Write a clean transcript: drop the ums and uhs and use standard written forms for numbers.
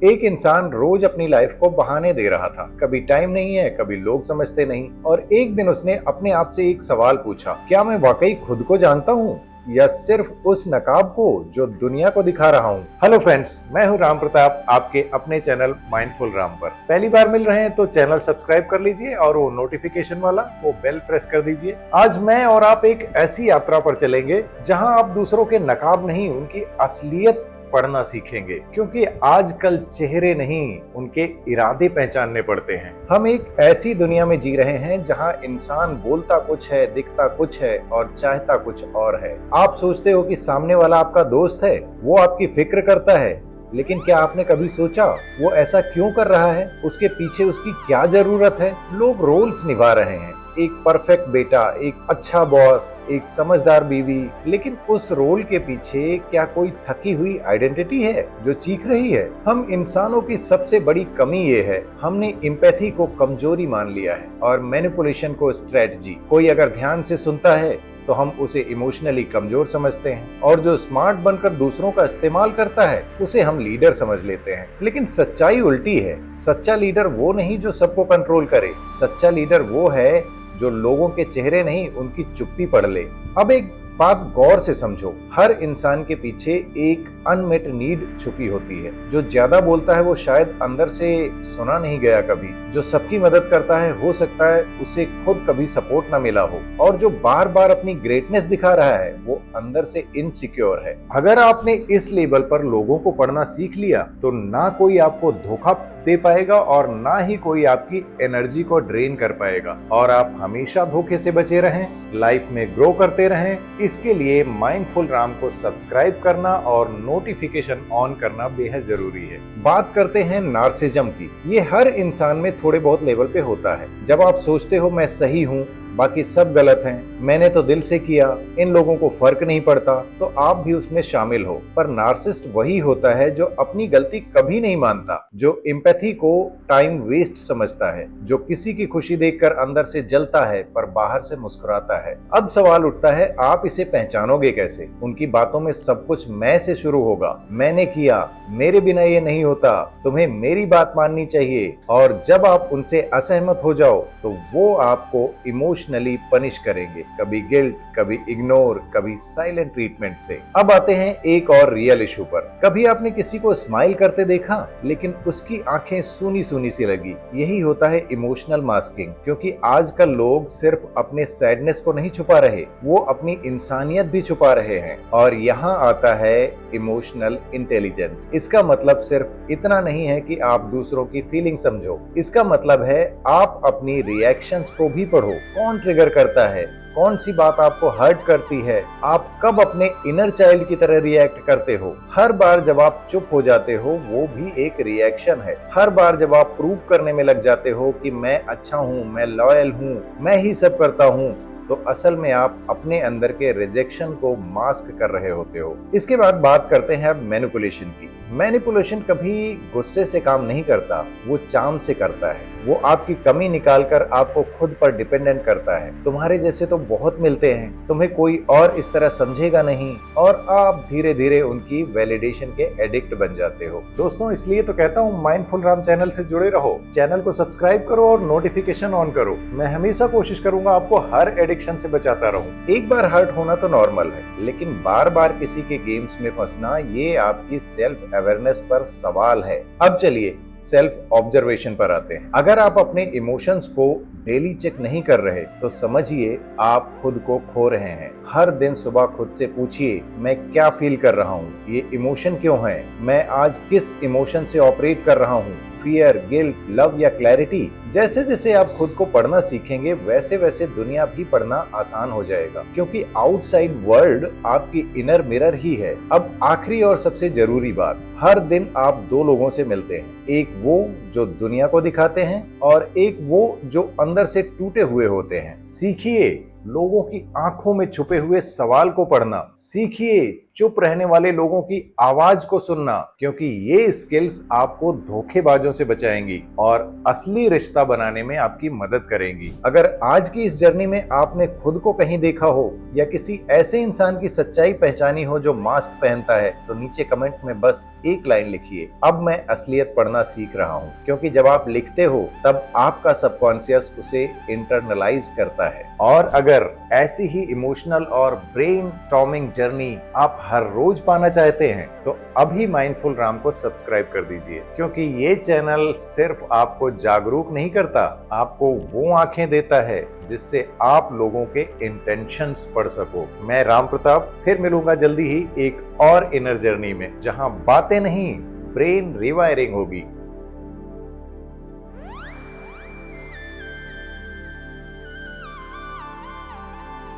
एक इंसान रोज अपनी लाइफ को बहाने दे रहा था। कभी टाइम नहीं है, कभी लोग समझते नहीं। और एक दिन उसने अपने आप से एक सवाल पूछा, क्या मैं वाकई खुद को जानता हूँ या सिर्फ उस नकाब को जो दुनिया को दिखा रहा हूँ। हेलो फ्रेंड्स, मैं हूँ राम प्रताप, आपके अपने चैनल माइंडफुल राम पर। पहली बार मिल रहे हैं तो चैनल सब्सक्राइब कर लीजिए और वो नोटिफिकेशन वाला वो बेल प्रेस कर दीजिए। आज मैं और आप एक ऐसी यात्रा पर चलेंगे जहाँ आप दूसरों के नकाब नहीं, उनकी असलियत पढ़ना सीखेंगे। क्योंकि आजकल चेहरे नहीं, उनके इरादे पहचानने पड़ते हैं। हम एक ऐसी दुनिया में जी रहे हैं जहां इंसान बोलता कुछ है, दिखता कुछ है और चाहता कुछ और है। आप सोचते हो कि सामने वाला आपका दोस्त है, वो आपकी फिक्र करता है, लेकिन क्या आपने कभी सोचा वो ऐसा क्यों कर रहा है? उसके पीछे उसकी क्या जरूरत है? लोग रोल्स निभा रहे हैं, एक परफेक्ट बेटा, एक अच्छा बॉस, एक समझदार बीवी, लेकिन उस रोल के पीछे क्या कोई थकी हुई आइडेंटिटी है जो चीख रही है? हम इंसानों की सबसे बड़ी कमी ये है, हमने एम्पैथी को कमजोरी मान लिया है और मैनिपुलेशन को स्ट्रेटजी। कोई अगर ध्यान से सुनता है तो हम उसे इमोशनली कमजोर समझते हैं, और जो स्मार्ट बनकर दूसरों का इस्तेमाल करता है उसे हम लीडर समझ लेते हैं। लेकिन सच्चाई उल्टी है। सच्चा लीडर वो नहीं जो सबको कंट्रोल करे। सच्चा लीडर वो है जो लोगों के चेहरे नहीं, उनकी चुप्पी पढ़ ले। अब एक बात गौर से समझो, हर इंसान के पीछे एक अनमेट नीड छुपी होती है। जो ज्यादा बोलता है वो शायद अंदर से सुना नहीं गया कभी। जो सबकी मदद करता है हो सकता है उसे खुद कभी सपोर्ट ना मिला हो। और जो बार बार अपनी ग्रेटनेस दिखा रहा है वो अंदर से इनसिक्योर है। अगर आपने इस लेवल पर लोगों को पढ़ना सीख लिया तो ना कोई आपको धोखा दे पाएगा और ना ही कोई आपकी एनर्जी को ड्रेन कर पाएगा, और आप हमेशा धोखे से बचे रहें, लाइफ में ग्रो करते रहें। इसके लिए माइंडफुल राम को सब्सक्राइब करना और नोटिफिकेशन ऑन करना बेहद जरूरी है। बात करते हैं नार्सिज्म की। ये हर इंसान में थोड़े बहुत लेवल पे होता है। जब आप सोचते हो मैं सही हूँ, बाकी सब गलत हैं, मैंने तो दिल से किया, इन लोगों को फर्क नहीं पड़ता, तो आप भी उसमें शामिल हो। पर नार्सिसिस्ट वही होता है जो अपनी गलती कभी नहीं मानता, जो एम्पैथी को टाइम वेस्ट समझता है, जो किसी की खुशी देखकर अंदर से जलता है पर बाहर से मुस्कुराता है। अब सवाल उठता है, आप इसे पहचानोगे कैसे? उनकी बातों में सब कुछ मैं से शुरू होगा। मैंने किया, मेरे बिना ये नहीं होता, तुम्हें मेरी बात माननी चाहिए। और जब आप उनसे असहमत हो जाओ तो वो आपको इमोशनली पनिश करेंगे, कभी गिल्ट, कभी इग्नोर, कभी साइलेंट ट्रीटमेंट से। अब आते हैं एक और रियल इशू पर। कभी आपने किसी को स्माइल करते देखा लेकिन उसकी आंखें सूनी सूनी सी लगी? यही होता है इमोशनल मास्किंग। क्योंकि आजकल लोग सिर्फ अपने सैडनेस को नहीं छुपा रहे, वो अपनी इंसानियत भी छुपा रहे हैं। और यहाँ आता है इमोशनल इंटेलिजेंस। इसका मतलब सिर्फ इतना नहीं है कि आप दूसरों की फीलिंग समझो, इसका मतलब है आप अपनी रिएक्शंस को भी पढ़ो। कौन ट्रिगर करता है, कौन सी बात आपको हर्ट करती है, आप कब अपने इनर चाइल्ड की तरह रिएक्ट करते हो। हर बार जब आप चुप हो जाते हो वो भी एक रिएक्शन है। हर बार जब आप प्रूव करने में लग जाते हो कि मैं अच्छा हूँ, मैं लॉयल हूँ, मैं ही सब करता हूँ, तो असल में आप अपने अंदर के रिजेक्शन को मास्क कर रहे होते हो। इसके बाद बात करते हैं अब मैनिपुलेशन की। मैनिपुलेशन कभी गुस्से से काम नहीं करता, वो चाम से करता है। वो आपकी कमी निकालकर आपको खुद पर डिपेंडेंट करता है। तुम्हारे जैसे तो बहुत मिलते हैं, तुम्हें कोई और इस तरह समझेगा नहीं, और आप धीरे धीरे उनकी वैलिडेशन के एडिक्ट बन जाते हो। दोस्तों, इसलिए तो कहता हूँ माइंडफुल राम चैनल से जुड़े रहो। चैनल को सब्सक्राइब करो और नोटिफिकेशन ऑन करो। मैं हमेशा कोशिश करूंगा आपको हर एडिक्शन से बचाता रहूं। एक बार हर्ट होना तो नॉर्मल है, लेकिन बार बार किसी के गेम्स में फंसना ये आपकी सेल्फ अवेयरनेस पर सवाल है। अब चलिए सेल्फ ऑब्जर्वेशन पर आते हैं। अगर आप अपने इमोशंस को डेली चेक नहीं कर रहे तो समझिए आप खुद को खो रहे हैं। हर दिन सुबह खुद से पूछिए, मैं क्या फील कर रहा हूँ, ये इमोशन क्यों है, मैं आज किस इमोशन से ऑपरेट कर रहा हूँ, फियर, गिल्ट, लव या क्लैरिटी। जैसे जैसे आप खुद को पढ़ना सीखेंगे वैसे वैसे दुनिया भी पढ़ना आसान हो जाएगा, क्योंकि आउटसाइड वर्ल्ड आपकी इनर मिरर ही है। अब आखिरी और सबसे जरूरी बात, हर दिन आप दो लोगों से मिलते हैं, एक वो जो दुनिया को दिखाते हैं और एक वो जो अंदर से टूटे हुए होते हैं। सीखिए लोगों की आंखों में छुपे हुए सवाल को पढ़ना, सीखिए चुप रहने वाले लोगों की आवाज को सुनना, क्योंकि ये स्किल्स आपको धोखेबाजों से बचाएंगी और असली रिश्ता बनाने में आपकी मदद करेंगी। अगर आज की इस जर्नी में आपने खुद को कहीं देखा हो या किसी ऐसे इंसान की सच्चाई पहचानी हो जो मास्क पहनता है, तो नीचे कमेंट में बस एक लाइन लिखिए, अब मैं असलियत पढ़ना सीख रहा हूँ। क्योंकि जब आप लिखते हो तब आपका सबकॉन्शियस उसे इंटरनलाइज करता है। और अगर ऐसी ही इमोशनल और ब्रेन स्टॉर्मिंग जर्नी आप हर रोज पाना चाहते हैं तो अभी माइंडफुल राम को सब्सक्राइब कर दीजिए, क्योंकि ये चैनल सिर्फ आपको जागरूक नहीं करता, आपको वो आंखें देता है जिससे आप लोगों के इंटेंशंस पढ़ सको। मैं राम प्रताप फिर मिलूंगा जल्दी ही एक और इनर जर्नी में, जहां बातें नहीं, ब्रेन रिवायरिंग होगी।